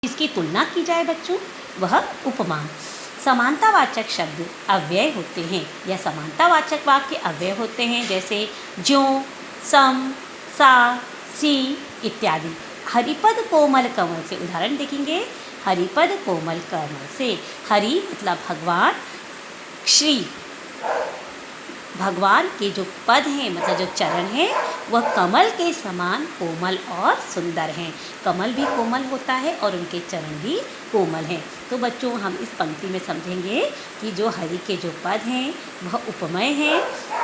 जिसकी तुलना की जाए बच्चों वह उपमान। समानतावाचक शब्द अव्यय होते हैं या समानतावाचक वाक्य अव्यय होते हैं, जैसे ज्यों, सम, सा, सी इत्यादि। हरिपद कोमल कमल से उदाहरण देखेंगे। हरिपद कोमल कमल से हरि मतलब भगवान, श्री भगवान के जो पद हैं मतलब जो चरण हैं वह कमल के समान कोमल और सुंदर हैं। कमल भी कोमल होता है और उनके चरण भी कोमल हैं। तो बच्चों हम इस पंक्ति में समझेंगे कि जो हरि के जो पद हैं वह उपमेय हैं,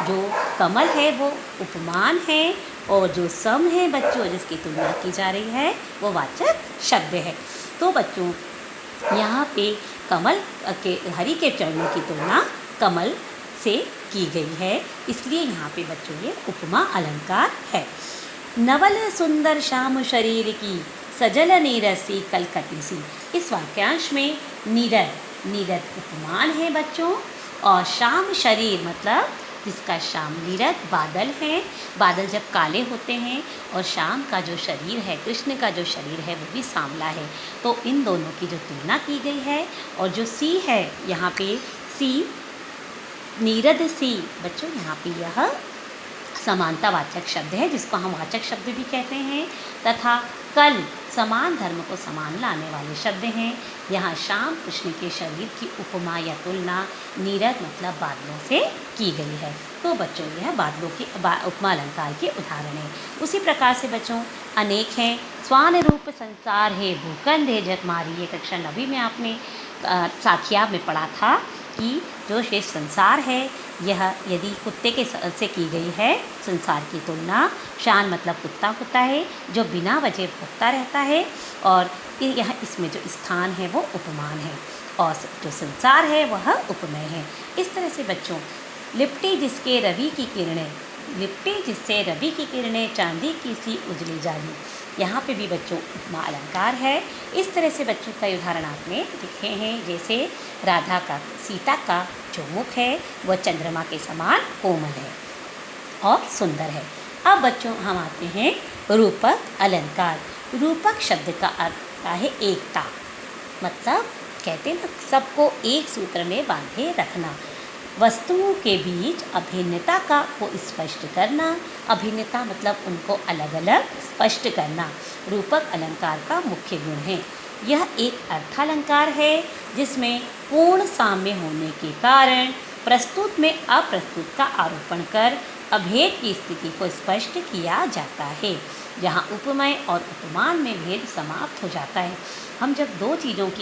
जो कमल है वो उपमान है, और जो सम है बच्चों जिसकी तुलना की जा रही है वो वाचक शब्द है। तो बच्चों यहाँ पे कमल के हरि के चरणों की तुलना कमल से की गई है, इसलिए यहाँ पे बच्चों ये उपमा अलंकार है। नवल सुंदर श्याम शरीर की सजल नीरद सी कलकती सी। इस वाक्यांश में नीरद उपमान है बच्चों, और श्याम शरीर मतलब जिसका श्याम नीरद बादल हैं। बादल जब काले होते हैं और श्याम का जो शरीर है, कृष्ण का जो शरीर है वो भी सांवला है, तो इन दोनों की जो तुलना की गई है। और जो सी है यहाँ पे सी नीरद सी बच्चों यहाँ पे यह समानतावाचक शब्द है जिसको हम वाचक शब्द भी कहते हैं, तथा कल समान धर्म को समान लाने वाले शब्द हैं। यहाँ श्याम कृष्ण के शरीर की उपमा या तुलना नीरद मतलब बादलों से की गई है। तो बच्चों यह बादलों की उपमा अलंकार के उदाहरण हैं। उसी प्रकार से बच्चों अनेक हैं। स्वान रूप संसार है भूखंड है जग मारी, ये कक्षा 9वीं में आपने साखिया में पढ़ा था कि जो ये संसार है यह यदि कुत्ते के से की गई है संसार की तुलना। शान मतलब कुत्ता होता है जो बिना वजह भोगता रहता है, और यह इसमें जो स्थान है वो उपमान है, और जो संसार है वह उपमेय है। इस तरह से बच्चों लिपटी जिसके रवि की किरणें, लिपटी जिससे रवि की किरणें चांदी की सी उजली जाली, यहाँ पे भी बच्चों उपमा अलंकार है। इस तरह से बच्चों का उदाहरण आपने लिखे हैं, जैसे राधा का सीता का जो मुख है वह चंद्रमा के समान कोमल है और सुंदर है। अब बच्चों हम आते हैं रूपक अलंकार। रूपक शब्द का अर्थ होता है एकता, मतलब कहते हैं ना सबको एक सूत्र में बांधे रखना, वस्तुओं के बीच अभिन्नता का को स्पष्ट करना। अभिन्नता मतलब उनको अलग अलग स्पष्ट करना रूपक अलंकार का मुख्य गुण है। यह एक अर्थालंकार है जिसमें पूर्ण साम्य होने के कारण प्रस्तुत में अप्रस्तुत का आरोपण कर अभेद की स्थिति को स्पष्ट किया जाता है। जहाँ उपमेय और उपमान में भेद समाप्त हो जाता है। हम जब दो चीज़ों की